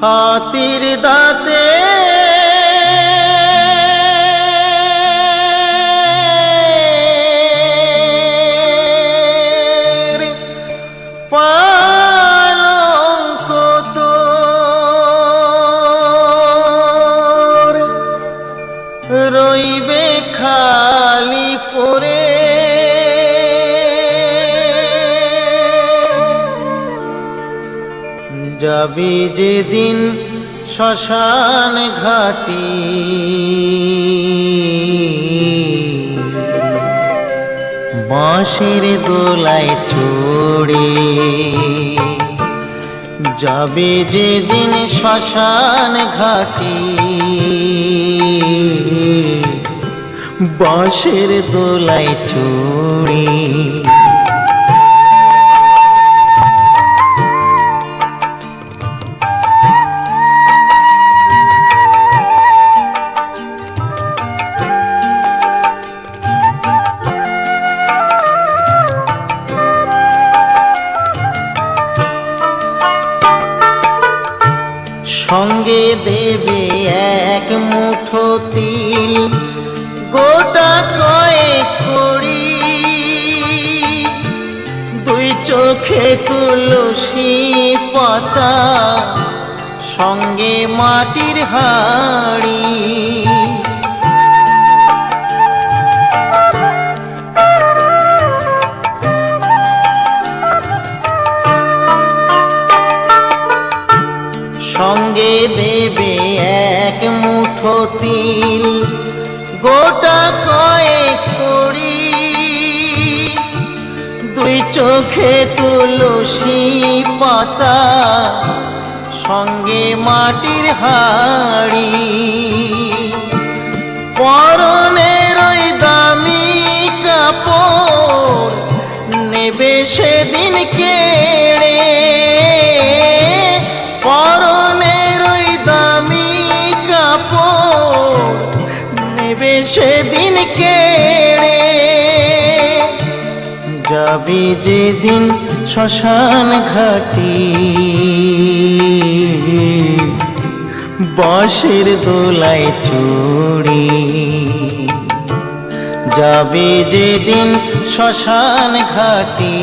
হাতির দাঁতে পালঙ্ক তোর রইবে খালি পড়ে, যাবি যেদিন শ্মশান ঘাটি বাঁশির দোলায় চড়ে, যাবি যেদিন শ্মশান ঘাটি বাঁশির দোলায় চড়ে। সঙ্গে দেবে এক মুঠো তিল, গোটা কয়েক কড়ি, দুই চোখে তুলসী পাতা, সঙ্গে মাটির হাঁড়ি। সঙ্গে দেবে এক মুঠো তিল, গোটা কয়েক কড়ি, দুই চোখে তুলসী পাতা, সঙ্গে মাটির হাঁড়ি। পরনের ওই দামি কাপড় নেবে সেদিন কেড়ে, পরনের ওই দামি কাপড় নেবে সেদিন কেড়ে, যাবি যেদিন শ্মশান ঘাটি বাঁশির দোলায় চড়ে, যাবি যেদিন শ্মশান ঘাটি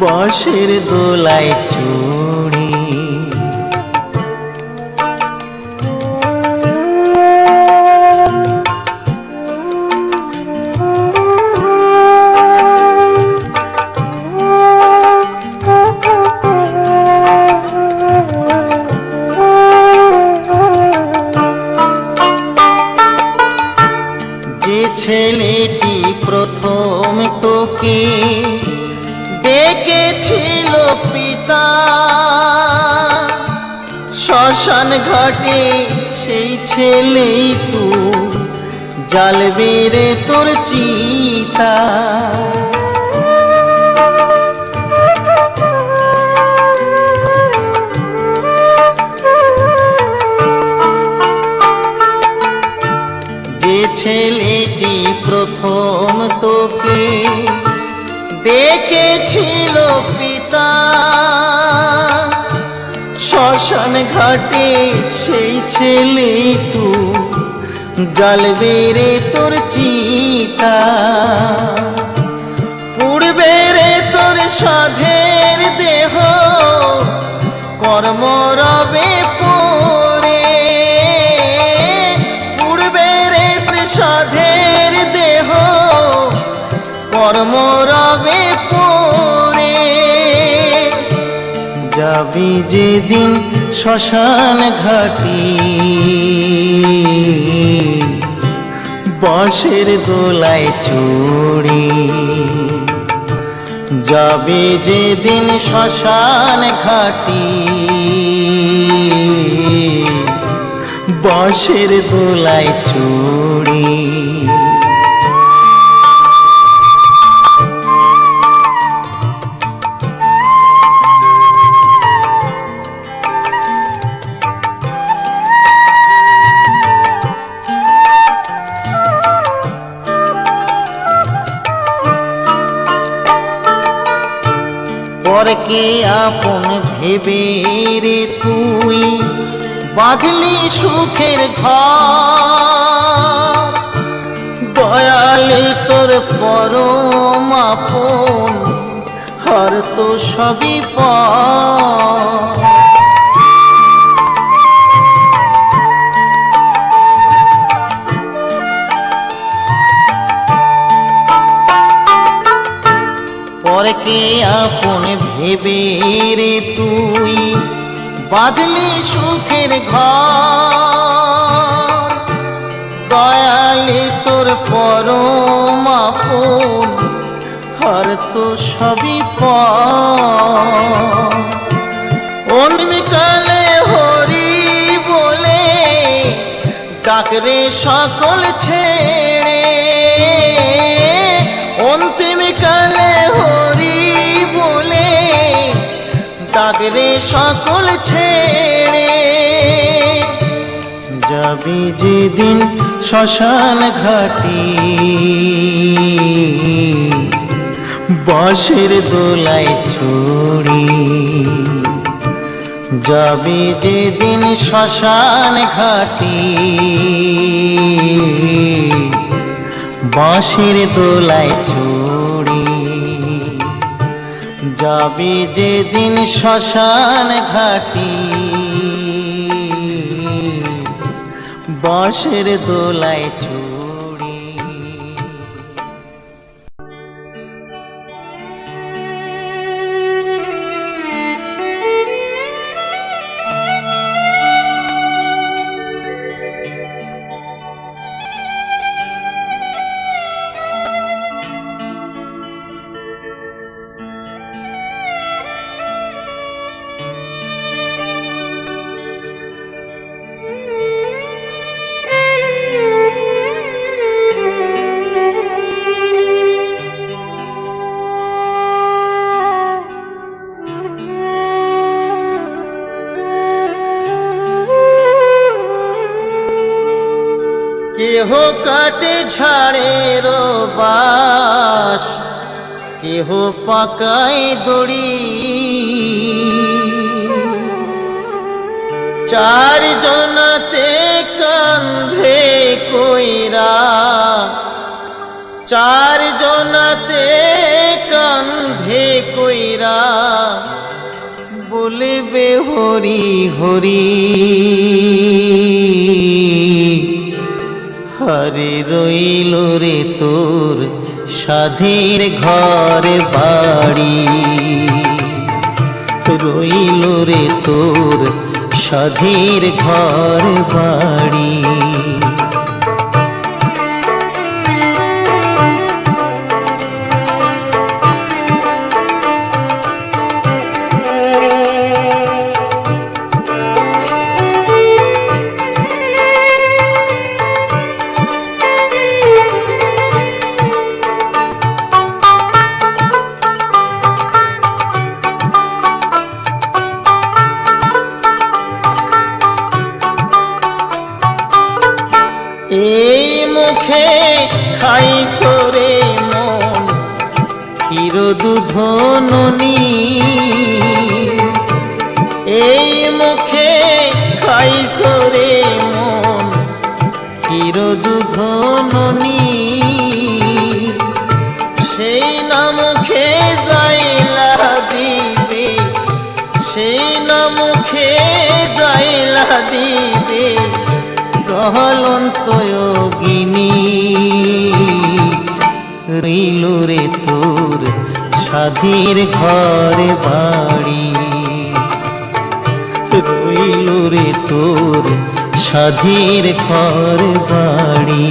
বাঁশির দোলায় চড়ে। যে ছেলেটি প্রথম তোকে ডেকেছিল পিতা, শ্মশান ঘাটে সেই ছেলেই তো জ্বালবে রে তোর চিতা। যে ছেলেটি প্রথম তোকে ডেকেছিল পিতা, শ্মশান ঘাটে সেই ছেলেই তো জ্বালবে রে তোর চিতা। পুড়বে রে তোর সাধের দেহ কর্ম রবে পরে, পুড়বে রে তোর সাধের দেহ কর্ম রবে পরে, যাবি যেদিন শ্মশান ঘাটি বাঁশির দোলায় চড়ে, যাবি যেদিন শ্মশান ঘাটি বাঁশের দোলায় চড়ে। পরকে আপন ভেবে রে তুই বাঁধলি সুখের ঘর, দয়ালে তোর পরম আপন হর তো সবই পর। পরকে আপন ভেবে রে তুই বাঁধলি সুখের ঘর, দয়ালে তোর পরম আপন হর তো সবই পর। অন্তিমকালে হরি বলে ডাকরে সকল ছেড়ে, অন্তিমকালে হরি বলে ডাকরে সকল ছেড়ে। যাবি যেদিন শ্মশান ঘাটি বাঁশের দোলায় চড়ে, যাবি যেদিন শ্মশান ঘাটি বাঁশের দোলায় চড়ে, যাবি যেদিন শ্মশান ঘাটি বাঁশের দোলায় চড়ে। কেহ কাটে ঝাড়ের বাঁশ, কেহ পাকায় দড়ি, চার জনাতে কান্ধে কইরা, চার জনাতে কান্ধে কইরা বলবে হরি হরি। হরে রইল রে তোর সাধের ঘর বাড়ি, রইল রে তোর সাধের ঘর বাড়ি। এই মুখে খাইছো রে মন ক্ষীর দুধ ননি, এই মুখে খাইছো রে মন ক্ষীর দুধ ননি, সেই না মুখে যাইলা দিবে, সেই না মুখে যাইলা দিবে জ্বলন্ত যোগিনী। রইল রে তোর সাধের ঘর বাড়ি, রইল রে তোর সাধের ঘর বাড়ি।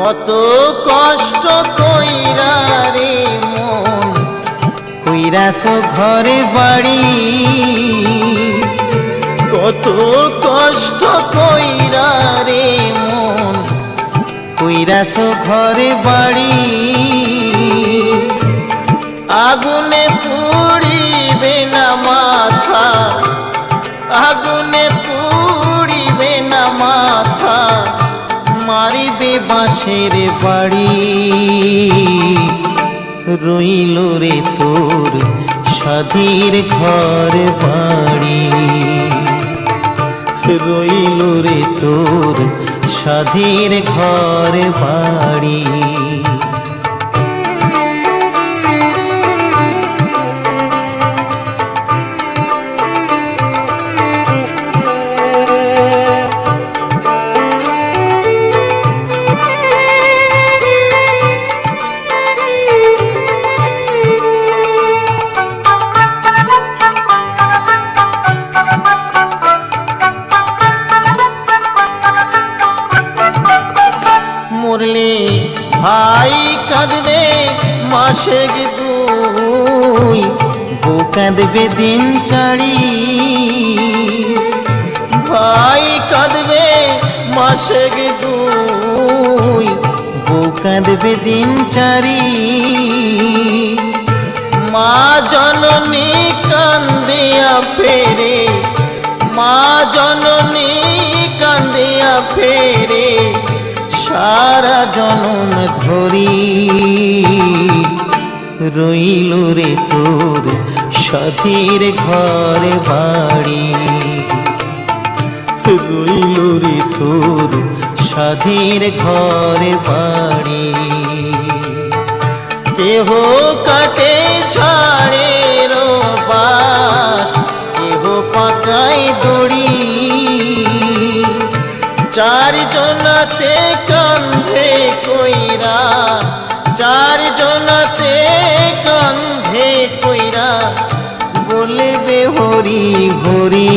কত কষ্ট কইরা রে মন কইরাছ ঘরে বাড়ি, কত কষ্ট কইরা রে মন কইরাছ ঘরে বাড়ি। আগুনে পুড়িবে না মাথা, আগুনে পুড়িবে না মাথা, মারিবে বাঁশের বাড়ি। রইল রে তোর স্বাধীর ঘর বাড়ি, রইল রে তোর স্বাধীর ঘর বাড়ি। মরলে ভাই কাঁদবে মাসে দুই, বউ কাঁদবে দিন চারি। ভাই কাঁদবে মাসে দুই, বউ কাঁদবে দিন চারি। মা জননী কান্দিয়া ফেরে, মা জননী কান্দিয়া ফেরে সারা জনম ধরি। রইল রে তোর স্বাধীর ঘর বাড়ি, রইল রে তোর স্বাধীর ঘর বাড়ি। কেহ কাটে ছাড়ে বাস, কেহ পাকায় দড়ি। চারজনাতে কান্ধে কইরা, চারজনাতে কান্ধে কইরা বলবে হরি হরি।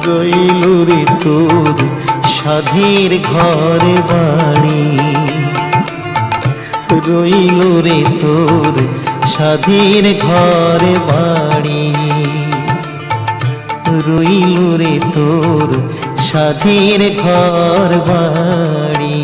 রইল রে তোর স্বাধীর ঘর বাড়ি, রইল রে তোর স্বাধীর ঘর বাড়ি, রইল রে তোর স্বাধীর ঘর বাড়ি।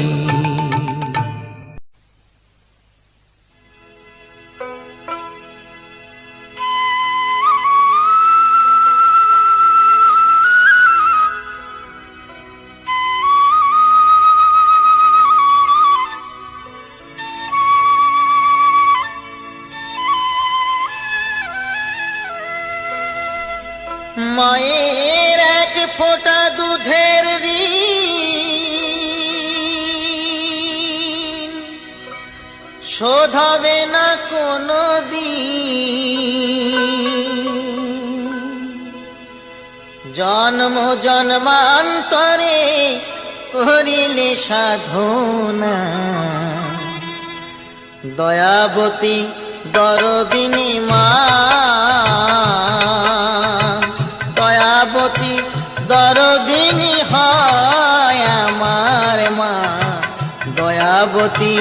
মায়ের এক ফোঁটা দুধের ঋণ শোধ হবে না কোনো দিন। জন্ম জন্মান্তরে করিলে সাধনা, দয়াবতী দরদিনী মা, দয়াবতী দরদিনী হয় আমার মা, দয়াবতী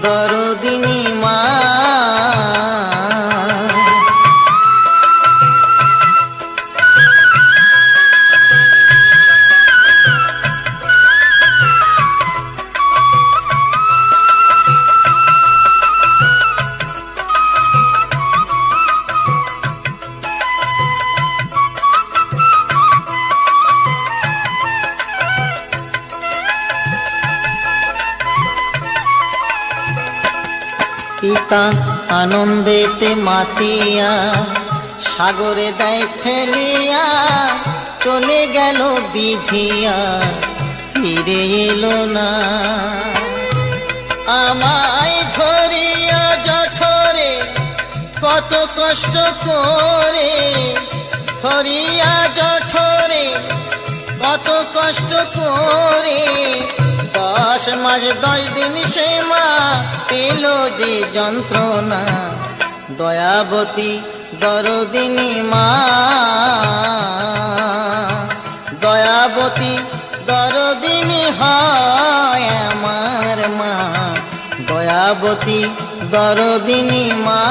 দরদিনী মা। পিতা আনন্দেতে মাতিয়া সাগরে দেয় ফেলিয়া, চলে গেল বিধিয়া ফিরে এলো না। আমায় ধরিয়া জঠরে কত কষ্ট করে, ধরিয়া জঠরে কত কষ্ট করে, 10 মাস 10 দিন সে মা পেল যে যন্ত্রণা। দয়াবতী দরদিনী মা, দয়াবতী দরদিনী হয় দয়াবতী দরদিনী মা।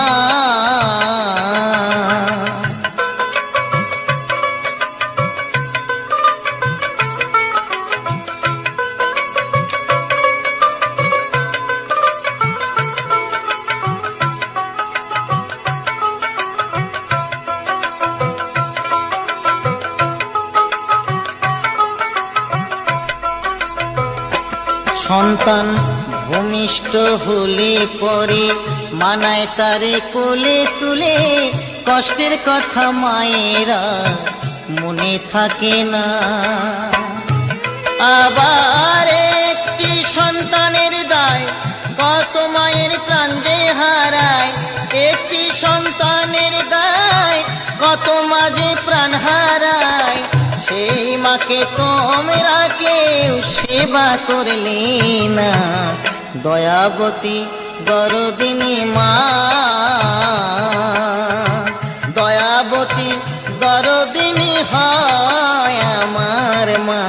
সন্তান ভূমিষ্ঠ হলে পরে মানায় তারে কোলে তুলে, কষ্টের কথা মায়েরা মনে থাকে না। আবার একটি সন্তানের দায় কত মায়ের প্রাণ যে হারায়, একটি সন্তানের দায় কত মা যে প্রাণ হারায়। সেই মাকে তোমরা কেউ সেবা করলে না, দয়াবতী দরদিনী মা। দয়াবতী দরদিনী হয় আমার মা,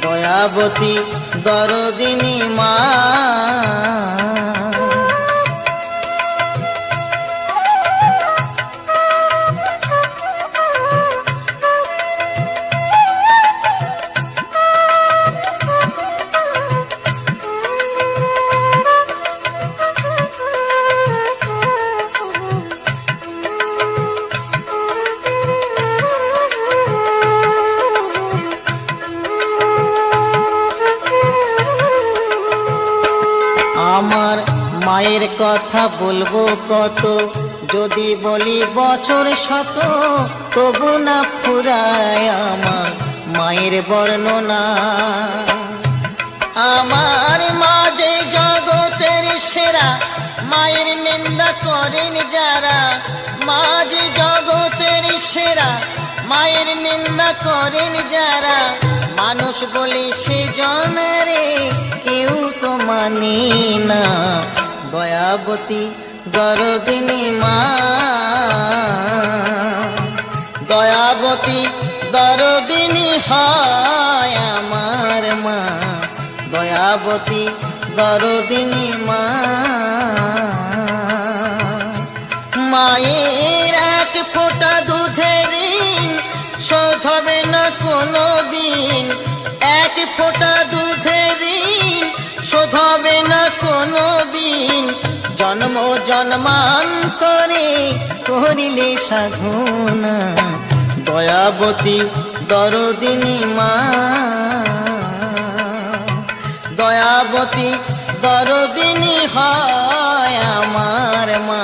দয়াবতী দরদিনী মা। আমার মায়ের কথা বলবো কত, যদি বলি বছর শত, তবু না ফুরায় আমার মায়ের বর্ণনা। আমার মা যে জগতের সেরা, মায়ের নিন্দা করেন যারা। মা যে জগতের সেরা, মায়ের নিন্দা করেন যারা। মানুষ বলে সে জনরে কেউ তো মানে না, দয়াবতী দরদিনী মা। দয়াবতী দরদিনী হয় আমার মা, দয়াবতী দরদিনী মা। মায়ের এক ফোঁটা দুধের ঋণ শোধ হবে না কোনো দিন, এক ফোঁটা দুধের ঋণ শোধ হবে না কোনো দিন। জন্ম জন্মান্তরে করিলে সাধনা, দয়াবতী দরদিনী মা। দয়াবতী দরদিনী হয় আমার মা,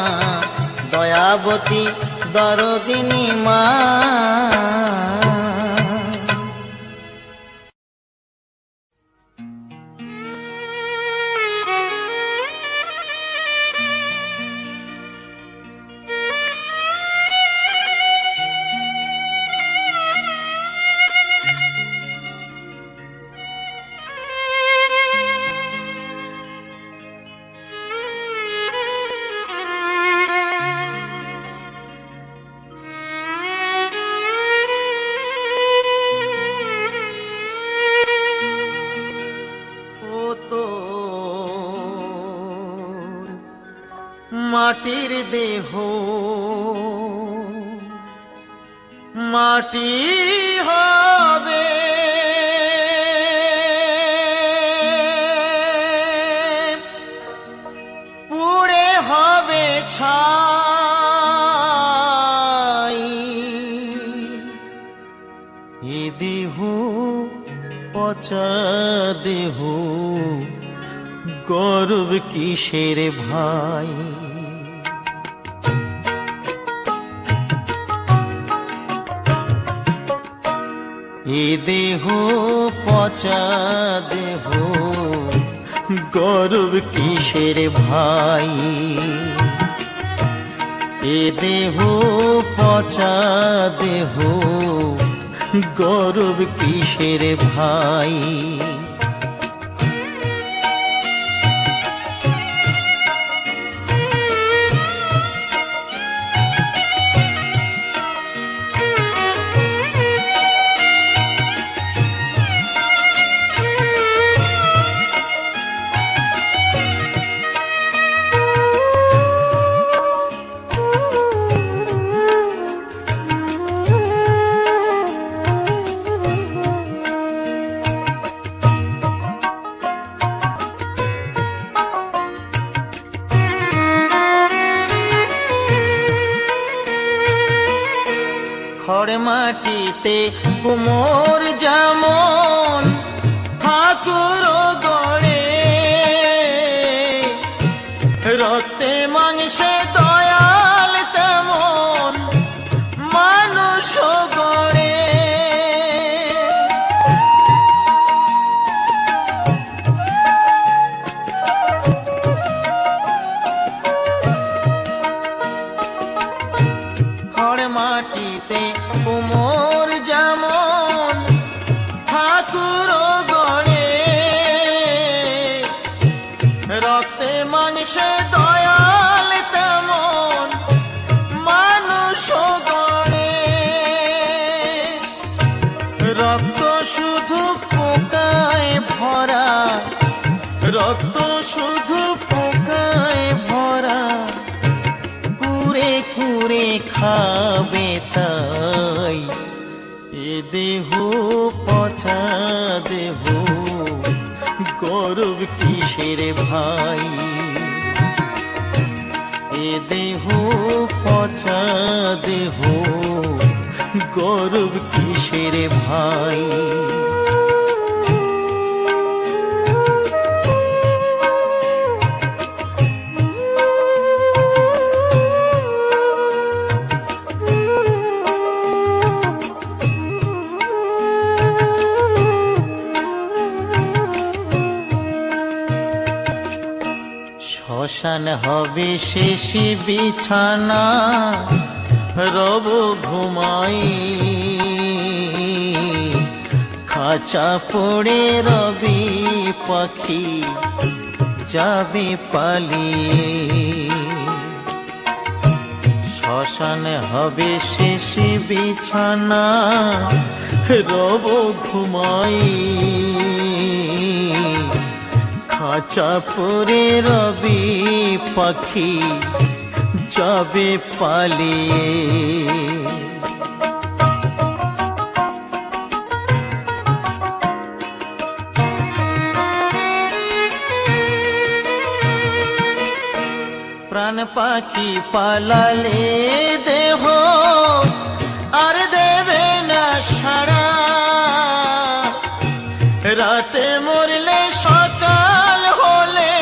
দয়াবতী দরদিনী মা। মাটির দেহ মাটি হবে, পুড়ে হবে ছাই। এ দেহ পচা দেহ, গর্ব কিসের ভাই। এ দেহ পচা দেহ, গর্ব কিসের ভাই। এ দেহ পচা দেহ, গর্ব কিসের ভাই। মাটিতে কুমোর যেমন ঠাকুর গড়ে, রক্তে মাংসে দয়াল তেমন মানুষ গড়ে। খড় মাটিতে কুমোর যেমন ঠাকুর গড়ে, রক্তে মাংসে দয়াল তেমন মানুষ গড়ে। রক্ত শুধু পোকায় ভরা, রক্ত শুধু পোকায় ভরা, কুরে কুরে খাবে তাই এ দেহ পচা দেহ, গৌরব কিসের ভাই? এ দেহ পচা দেহ, গৌরব কিসের ভাই? শ্মশান হবে শেষ বিছানা, রব ঘুমাই, খাঁচা পড়ে রবি পাখি যাবে পালিয়ে। শ্মশান হবে শেষ বিছানা, রব ঘুমাই, খাঁচা পরে রবি পাখি যাবে পালিয়ে। প্রাণ পাখি পালালে দেহ আর দেবে না সাড়া, রাতে মরলে সকাল হলে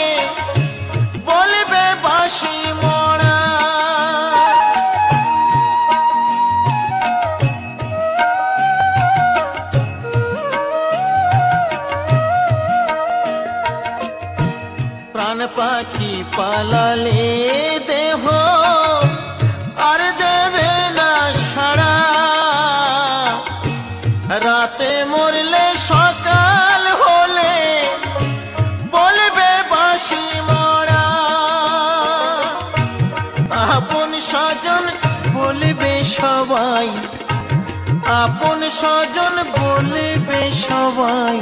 বলবে বাঁশি মরা। প্রাণ পাখি পালালে দেহ আর দেবে না সাড়া, রাতে মরলে সকাল হলে বলবে বাঁশি মরা। আপন স্বজন বলবে সবাই, আপন স্বজন বলবে সবাই,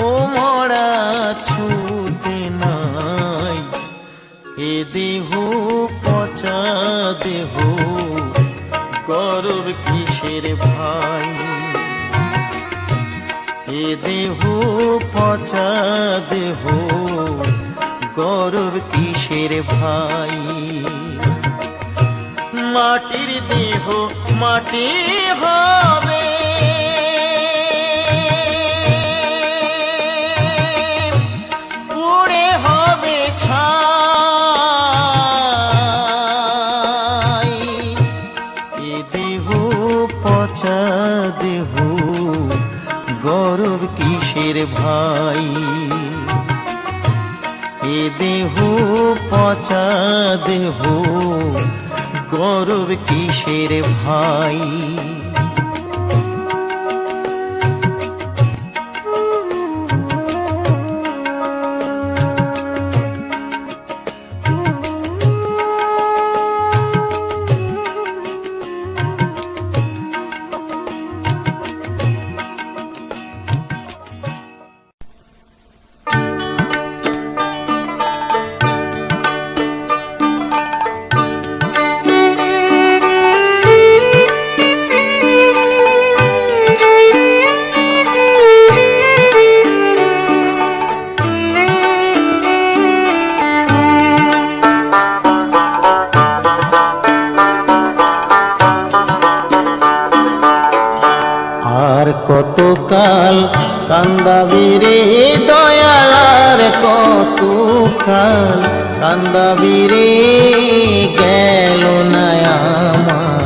ও মরা ছুটে নাই। এ দেহ পচা দেহ, গৌরব কিসের ভাই? এ দেহ পচা দেহ, গৌরব কিসের ভাই? মাটির দেহ মাটি হবে, পুড়ে হবে ছাই। এ দেহ পচা দেহ, গৌরব কিসের ভাই? এ দেহ পচা দেহ, গৌরব কিসের ভাই? কতকাল কান্দাবি রে দয়াল, আর কতকাল কান্দাবি রে, গেল না আমার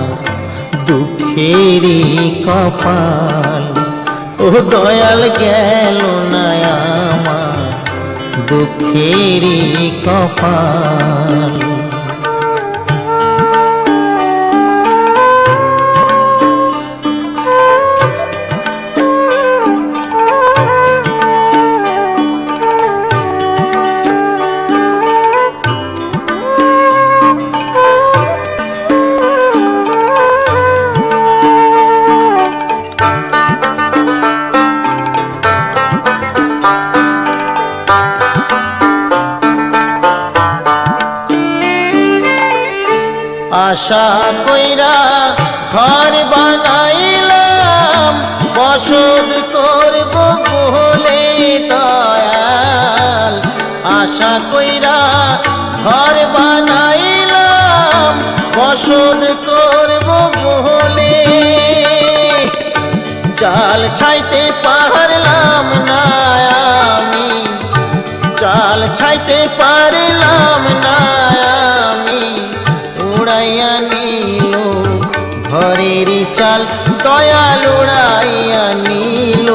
দুঃখেরই কপাল। ও দয়াল গেল না আমার দুঃখেরই কপাল। আশা কইরা ঘর বানাইলাম, বসত করব বলে দয়াল। আশা কইরা ঘর বানাইলাম, বসত করব বলে, চাল ছাইতে পারলাম না আমি, চাল ছাইতে পারলাম না আমি, উড়াইয়া নিল ঘরেরই চাল দয়াল, উড়াইয়া নিল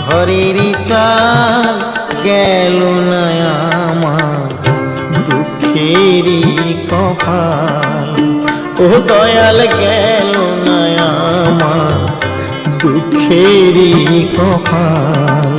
ঘরেরই চাল, গেল না আমার দুঃখেরই কপাল। ও দয়াল গেল না আমার দুঃখেরই কপাল।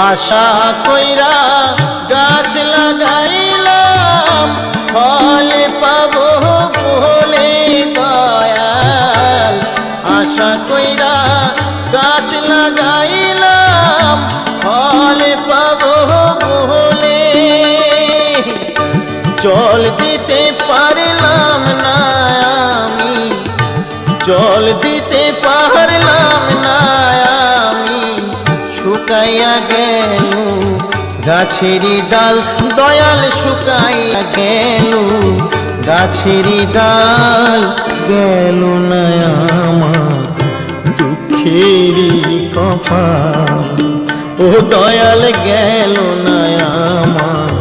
আশা কইরা গাছ লাগাইলাম, ফল পাবো বলে দয়াল। আশা কইরা গাছ লাগাইলাম, ফল পাবো বলে, জল দিতে পারলাম না আমি, জল দিতে পারলাম না আমি, শুকাইয়া গেল গাছেরই ডাল দয়াল, শুকাইয়া গেল গাছেরই ডাল, গেল না আমার দুঃখেরই কপাল। ও দয়াল গেল না আমার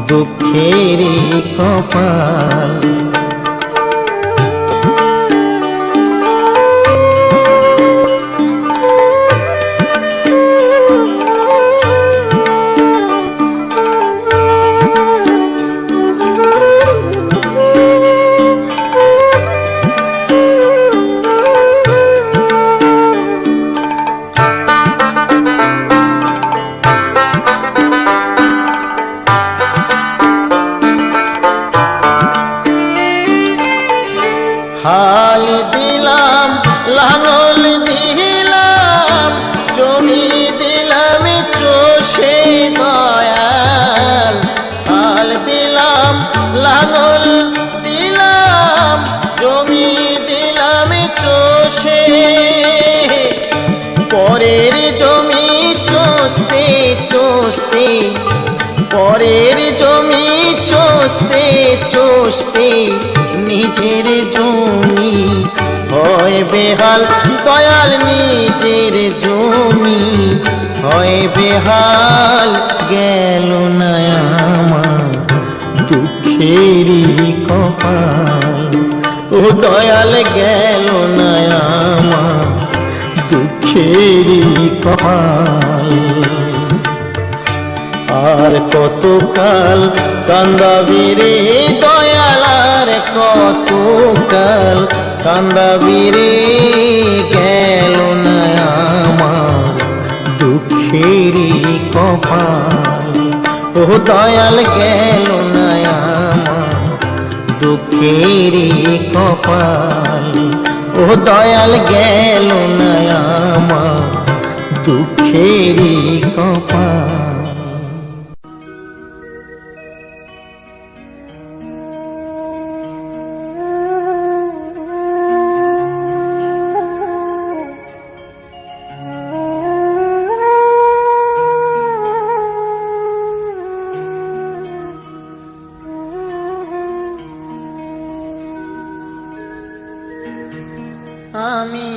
দুঃখেরই কপাল। হাল দিলাম লাঙল দিলাম, জমি দিলাম চষে দয়াল। হাল দিলাম লাঙল দিলাম, জমি দিলাম চষে, পরের জমি চষতে চষতে, পরের জমি চষতে চষতে, নিজের জমি হয় বেহাল দয়াল, নিজের জমি হয় বেহাল, গেল না আমার দুঃখেরই কপাল। ও দয়াল গেল না আমার দুঃখেরই কপাল। আর কতকাল কান্দাবি রে দয়াল, আর কতকাল কান্দাবি রে, গেল না আমার দুঃখেরই কপাল। ও দয়াল গেল না আমার দুঃখেরই কপাল। ও ও দয়াল গেল না আমার দুঃখেরই কপাল। আমি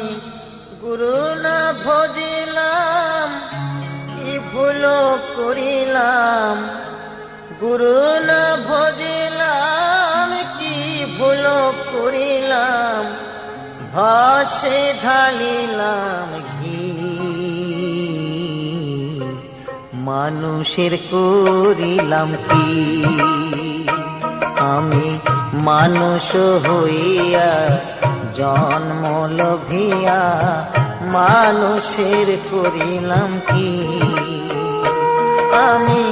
গুরু না ভজিলাম, কি ভুল করিলাম। গুরু না ভজিলাম, কি ভুল করিলাম। ভাসে ঢালিলাম ঘি, মানুষের করিলাম কি। আমি মানুষ হইয়া জন্ম লোভিয়া মানুষের করিলাম কি। আমি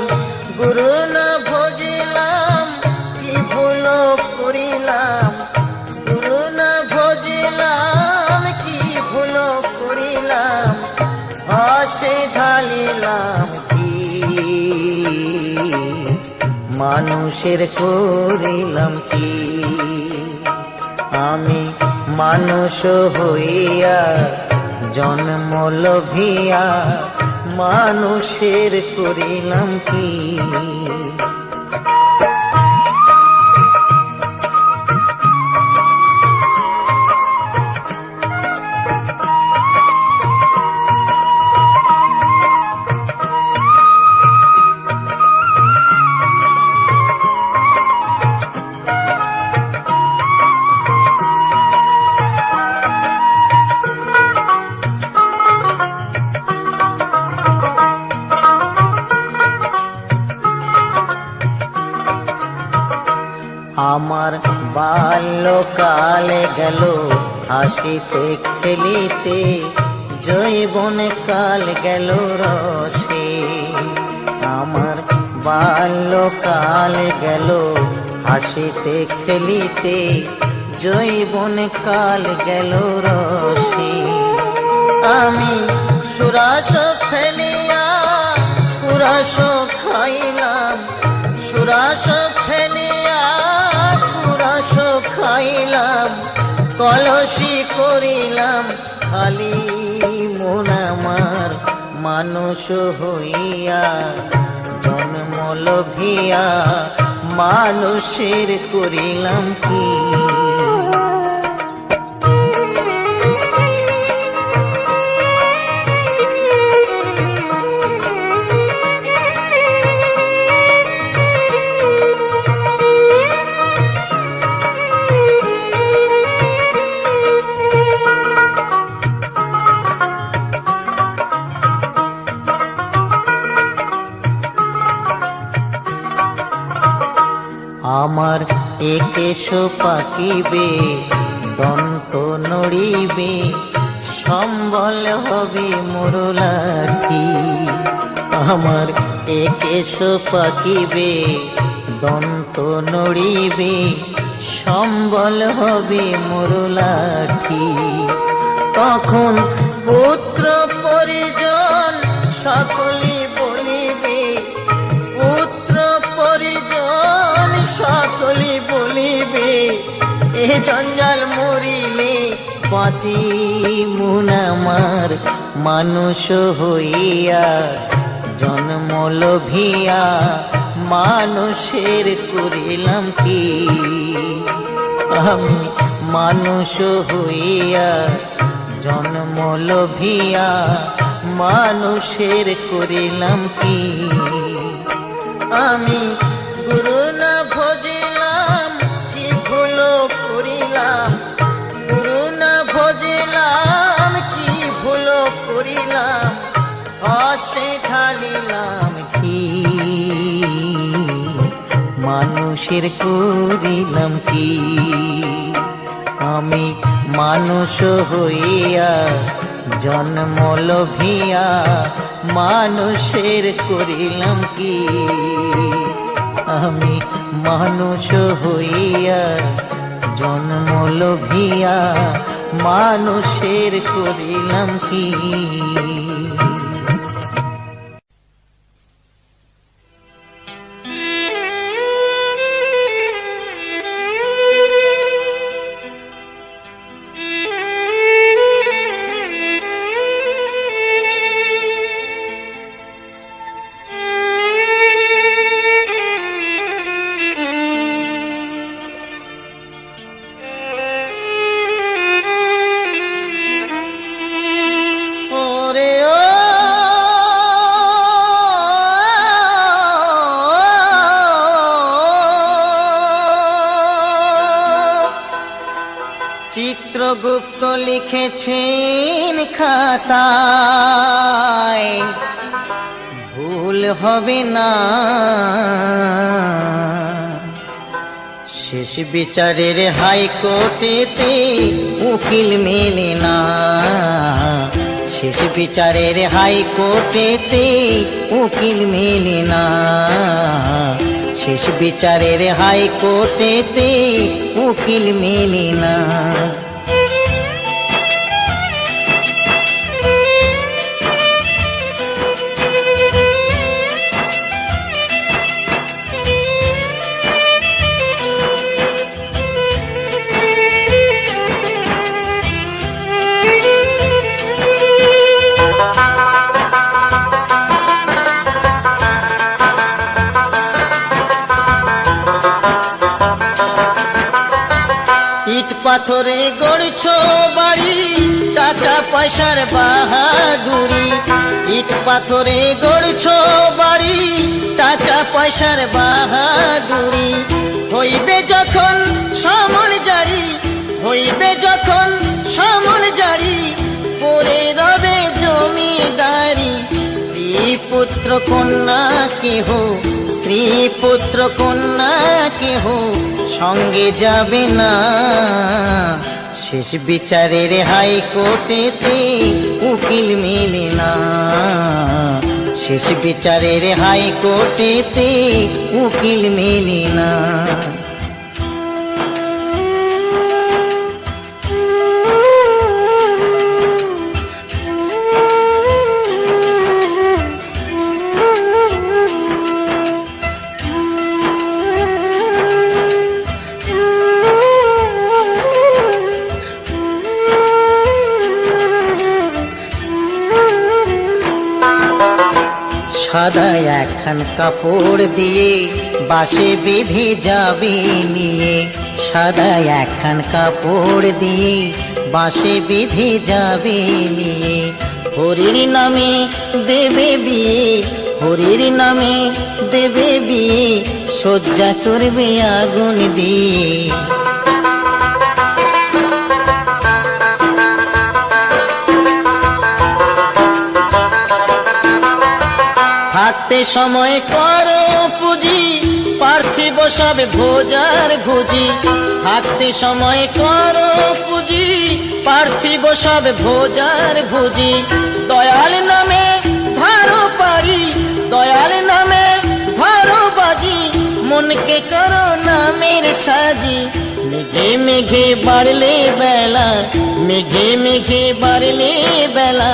গুরু না ভজিলাম, কি ভুল করিলাম। গুরু না ভজিলাম, কি ভুল করিলাম। ভাসে ঢালিলাম কি, মানুষের করিলাম কি। আমি মানুষ হইয়া জন্ম লোভিয়া মানুষের করিলাম কি। আমার বাল্যকালে গেল হাসিতে খেলিতে, যৌবন কাল গেল রসে। আমার বাল্যকাল গেল হাসিতে খেলিতে, যৌবন কাল গেল রসে। আমি সুরাস ফেলিয়া কুরাস খাইলাম, সুরাস ফেলিয়া কুরাস খাইলাম। কলসি করিলাম খালি মন আমার, মানুষ হইয়া জন্ম লোভিয়া মানুষের করিলাম কি। আমার একেশ পাকিবে, দন্ত নড়িবে, সম্বল হবে মোর লাঠি। আমার একেশ পাকিবে, দন্ত নড়িবে, সম্বল হবে মোর লাঠি। তখন পুত্র পরিজন সকলে বলিবে, পুত্র পরিজন সকলে বলিবে, এ জঞ্জাল মরিলে বাঁচি মন আমার, মানুষ হইয়া জন্ম লোভিয়া মানুষের করিলাম কি। আমি মানুষ হইয়া জন্ম লোভিয়া মানুষের করিলাম কি। আমি গুরু না ভজিলাম, কি ভুল করিলাম। গুরু না ভজিলাম, কি ভুল করিলাম। হাসে ঢালিলাম কি, মানুষের করিলাম কি। আমি মানুষ হইয়া জন্ম লোভিয়া মানুষের করিলাম কি। আমি মানুষ হইয়া জন্ম লোভিয়া মানুষের করিলাম কি। চিত্রগুপ্ত লিখেছেন খাতায়, ভুল হবে না। শেষ বিচারের হাইকোর্টেতে উকিল মেলে না। শেষ বিচারের হাইকোর্টেতে উকিল মেলে না। শেষ বিচারের হাইকোর্টেতে উকিল মেলে না। ইট পাথরে গড়ছো বাড়ি, টাকা পয়সার বাহাদুরি। ইট পাথরে গড়ছো বাড়ি, টাকা পয়সার বাহাদুরি। হইবে যখন সমন জারি, হইবে যখন সমন জারি, পরে রবে জমিদারি। স্ত্রী পুত্র কন্যা কেহ, স্ত্রী পুত্র কন্যা কেহ সঙ্গে যাবে না। শেষ বিচারের হাইকোর্টেতে উকিল মেলে না। শেষ বিচারের হাইকোর্টেতে উকিল মেলে না। সাদা একখান কাপড় দিয়ে বাঁশে বেঁধে যাবে নিয়ে। সাদা একখান কাপড় দিয়ে বাঁশে বেঁধে যাবে নিয়ে। হরির নামে দেবে বিয়ে, হরির নামে দেবে বিয়ে, সজ্জা করবে আগুন দিয়ে। থাকতে সময় করো পুঁজি, পার্থিব সব ভোজার ভুজি। থাকতে সময় করো পুঁজি, পার্থিব সব ভোজার ভুজি। দয়াল নামে ধারো পারি, দয়াল নামে ধারো বাজি, মনকে করো নামের সাজি। মেঘে মেঘে বাড়লে বেলা, মেঘে মেঘে বাড়লে বেলা,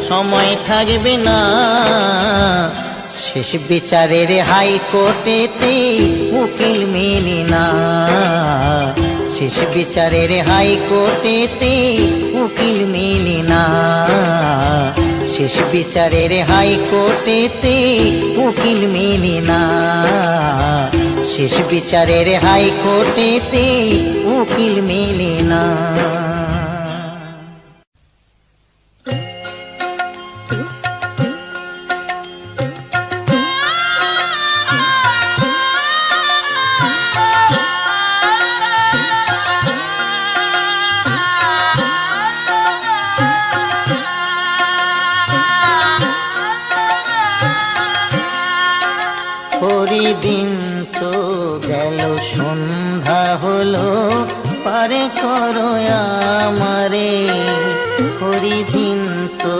সময় থাকবে না। শেষ বিচারের হাইকোর্টেতে উকিল মেলে না। শেষ বিচারের হাইকোর্টেতে উকিল মেলে না। শেষ বিচারের হাইকোর্টেতে উকিল মেলে না। শেষ বিচারের হাইকোর্টেতে উকিল মেলে না। দিন তো গেল, সন্ধ্যা হলো, পারে করো আমারে। হরিদিন তো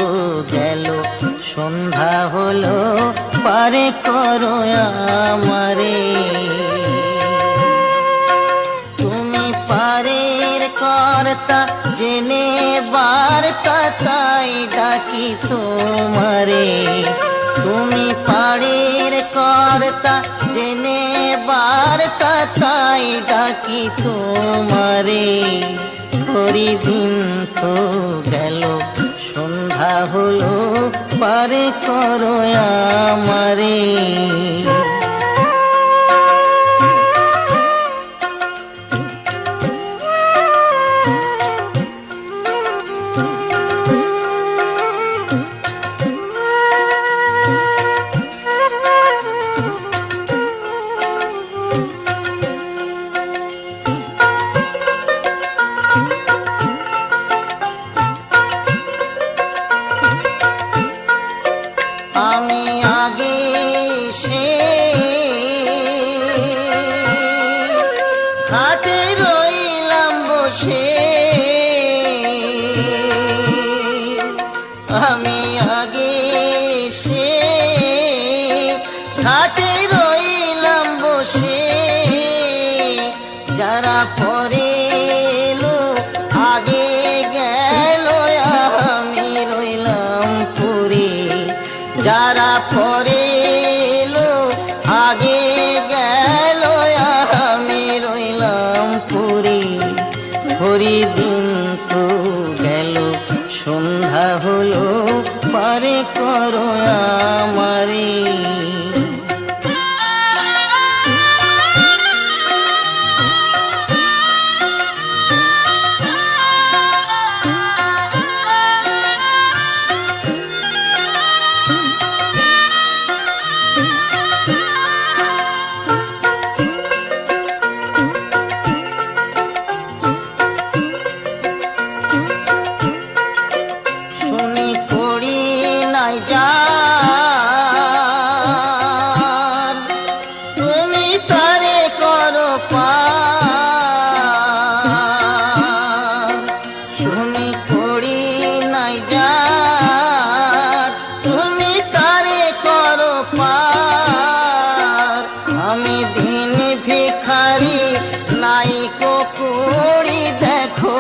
গেল, সন্ধ্যা হলো, পারে করো আমারে। তুমি পারের কর্তা, জেনে বার্তা তাই ডাকি তোমারে। তুমি পাড়ের কর্তা জেনে বার্তা তাই ডাকি তোমারে। ঘড়ি দিন তো গেল সন্ধ্যা হলো পারে করো আমারে। আমি আগে সে ঘাটে রইলাম বসে। আমি আগে সে ঘাটে রইলাম বসে। যারা পরে এলো আগে গেল আমি রইলাম পরে। যারা পরে এলো আগে গেল আমি রইলাম পরে। হরি দিন তো গেল সন্ধ্যা হলো পারে করো আমারে। শুনি করি নাই যার তুমি তারে করো পার। শুনি করি নাই যার তুমি তারে করো পার। আমি দিন ভিখারি নাই কুড়ি দেখো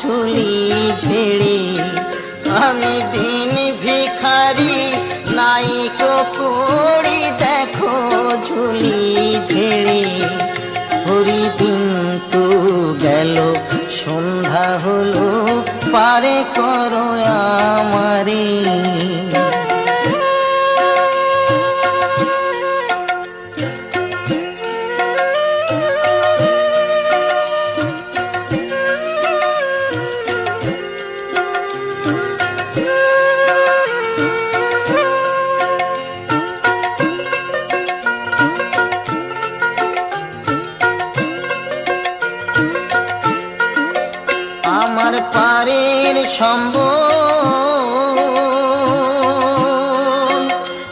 ঝুলি ঝেড়ে। আমি দিন ভিখারি নাই কুড়ি দেখো ঝুলি ঝেড়ে। হরি দিন তো গেল সন্ধ্যা হলো পারে করো আমারে। আমার পারের সম্বল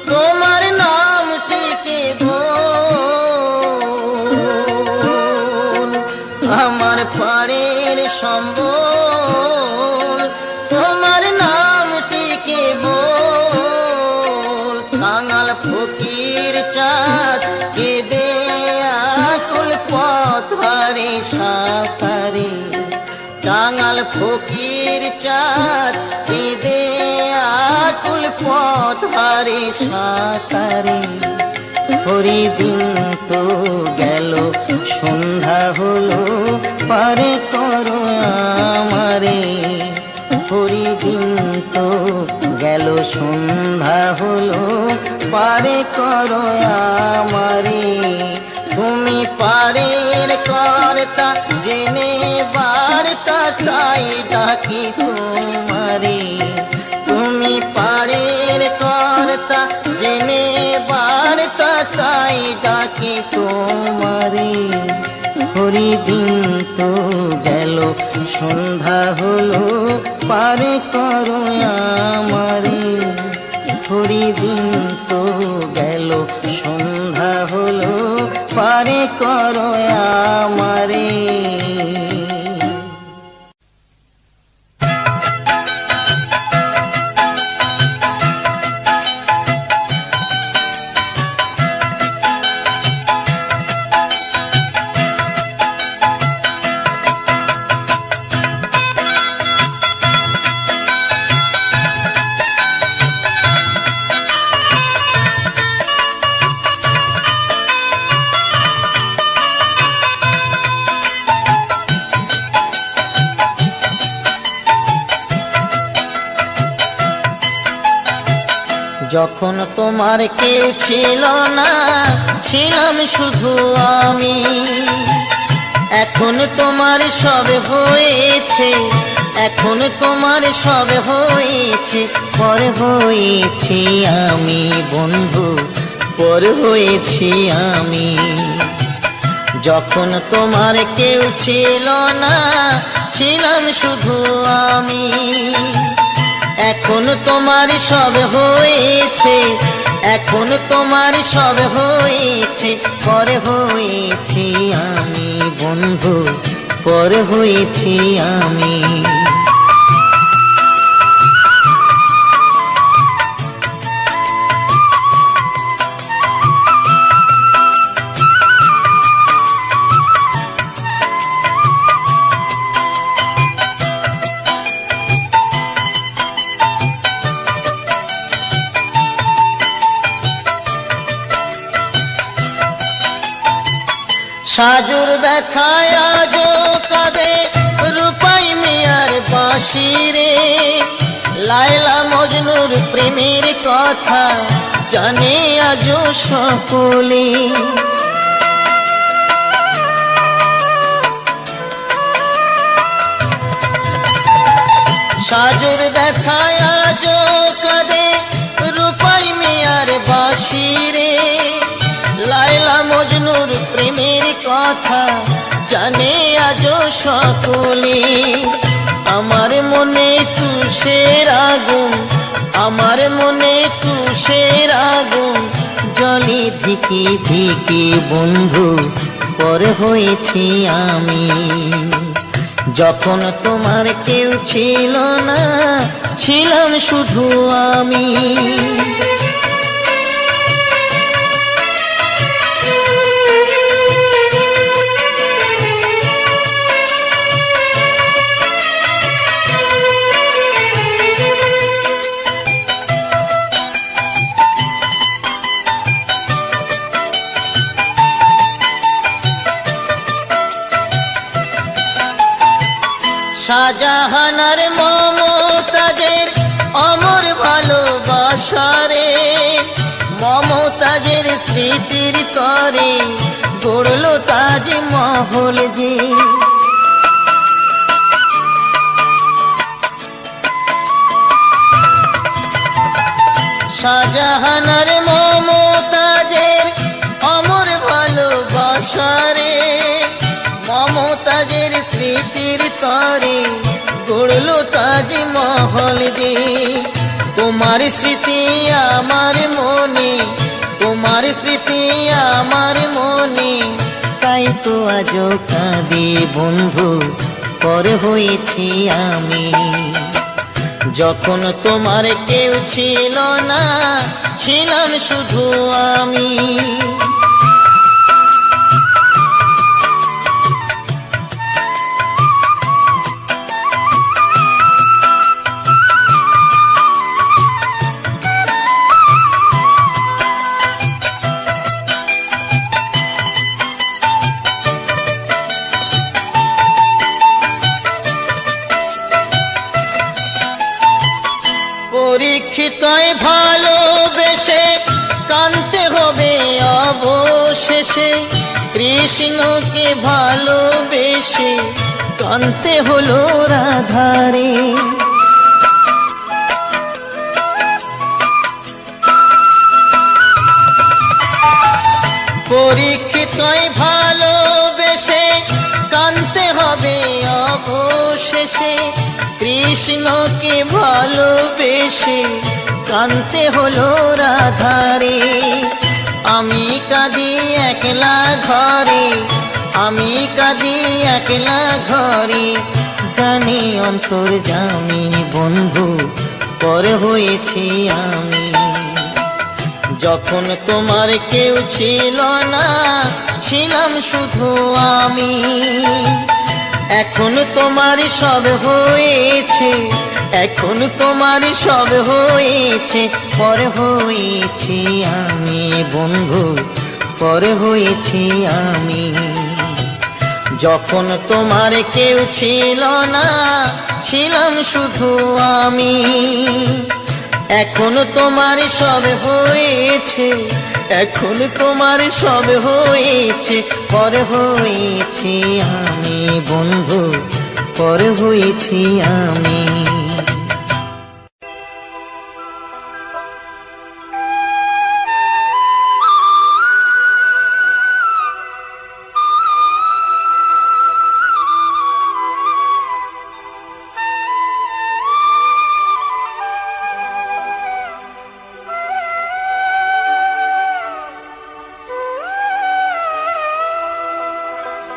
তোমার নামটিকে বল। আমার পারের সম্বল তোমার নামটিকে বল। কাঙাল ফকির চাঁদ কেঁদে আকুল পথরে সাঁতারে। কাঙাল ফকির চাঁদ কেঁদে আকুল পথরে সাঁতারে। হরি দিন তো গেল সন্ধ্যা হলো পারে করো আমারে। হরি দিন তো গেল সন্ধ্যা হলো পারে করো আমারে। তুমি পারের কর্তা জেনে বার্তা তাই ডাকি তোমারে। তুমি পারের কর্তা জেনে বার্তা তাই ডাকি তোমারে। হরি দিন তো গেল সন্ধ্যা হলো পারে করো আমারে। হরি দিন তো গেল সন্ধ্যা হলো পারে করো আমারে। যখন তোমার কেউ ছিল না, ছিলাম শুধু আমি। এখন তোমার সব হয়েছে, এখন তোমার সব হয়েছে, পর হয়েছি আমি বন্ধু, পর হয়েছি আমি। যখন তোমার কেউ ছিল না, ছিলাম শুধু আমি। এখন তোমার সব হয়েছে, এখন তোমার সব হয়েছে, পর হয়েছি আমি বন্ধু, পর হয়েছি আমি। সাজুর ব্যথায় আজো কাঁদে রূপাই মিয়ার বাঁশি রে। লায়লা মজনুর প্রেমের কথা জানে আজো সকলে। সাজুর ব্যথায় আজো কাঁদে রূপাই মিয়ার বাঁশি রে। লায়লা মজনুর প্রেমের কথা জানে আজো সকলে। আমার মনে তুষের আগুন, আমার মনে তুষের আগুন জলে ধিকি ধিকি বন্ধু, পর হয়েছি আমি। যখন তোমার কেউ ছিল না, ছিলাম শুধু আমি। শাহজাহানার মমতাজের অমর ভালোবাসারে, মমতাজের স্মৃতির তরে গড়ল তাজমহল যে। শাহজাহানার মমতাজের অমর ভালোবাসারে, মমতাজের স্মৃতির তরে গড়ল তাজমহল যে। তোমার স্মৃতি আমার মনে, তোমার স্মৃতি আমার মনে, তাই তো আজো কাঁদি বন্ধু, পর হয়েছি আমি। যখন তোমার কেউ ছিল না, ছিলাম শুধু আমি। পরীক্ষিতয় ভালোবেসে কানতে হবে অবশেষে, কৃষ্ণকে ভালোবেসে কানতে হলো রাধারে। পরীক্ষিতয় ভালোবেসে কানতে হবে অবশেষে, কৃষ্ণকে ভালোবেসে কানতে হলো রাধারে। আমি কাঁদি একলা ঘরে, আমি কাঁদি একলা ঘরে, জানি অন্তর্যামী বন্ধু, পর হয়েছি আমি। যখন তোমার কেউ ছিল না, ছিলাম শুধু আমি। এখন তোমার সব হয়েছে, এখন তোমার সব হয়েছে, পর হয়েছি আমি বন্ধু, পর হয়েছি আমি। যখন তোমার কেউ ছিল না, ছিলাম শুধু আমি। এখন তোমার সব হয়েছে, এখন তোমার সব হয়েছে, পর হয়েছি আমি বন্ধু, পর হয়েছি আমি।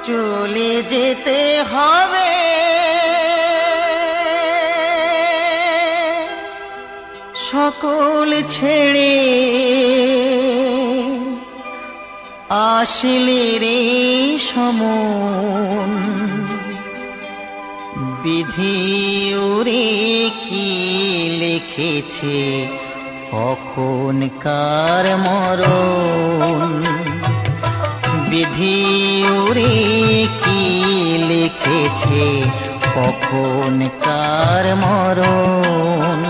চলে যেতে হবে সকল ছেড়ে, আসলে রে সমন বিধি ওরে কি লিখেছে কখন কার মরণ, বিধি ওরে কি লিখেছে কখন কার মরণ।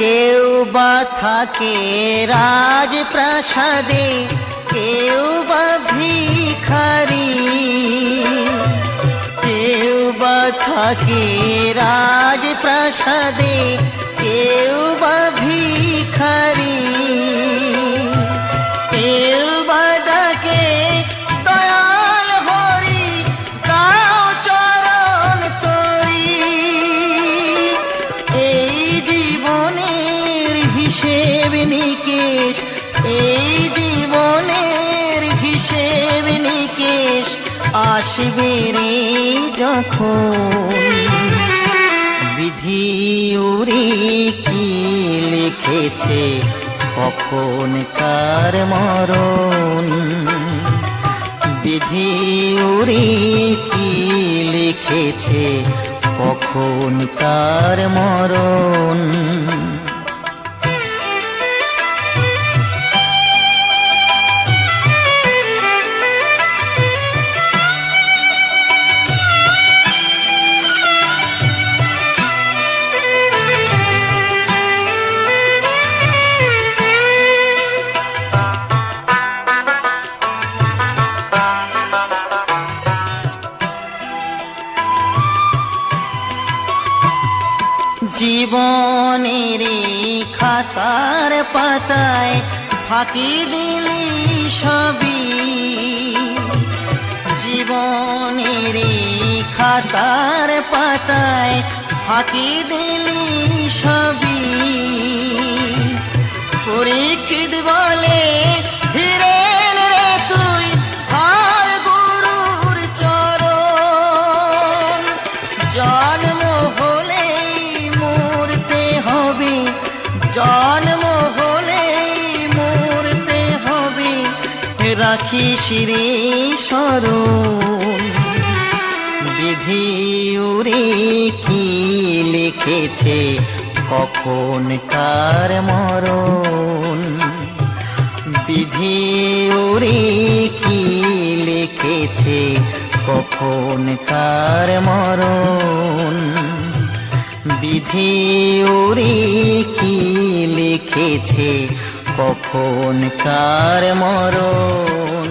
কেউ বা থাকে রাজপ্রাসাদে, কেউ বা ভিখারি, কেউ বা থাকে রাজপ্রাসাদে, কেউ বা ভিখারি, কেউ বা ডাকে দয়াল হরি, গাও চরণ তরি। এই জীবনের হিসেব নিকেশ, এই জীবনের হিসেব নিকেশ আসবে রে যখন, বিধি ওরে কি লিখেছে কখন কার মরণ, বিধি ওরে কি লিখেছে কখন কার মরণ। জীবনের খাতার পাতায় ফাঁকি দিলি সবই, জীবনের খাতার পাতায় ফাঁকি দিলি সবই। পরীক্ষিত বলে ফিরেন রে তুই আর গুরুর চরণ, জন্ম হলেই মরতে হবে, জন্ম হলেই মরতে হবে, রাখিস রে স্মরণ, বিধি ওরে কি লিখেছে কখন কার মরণ, বিধি ওরে কি লিখেছে কখন কার মরণ, বিধি ওরে কি লিখেছে কখন কার মরণ।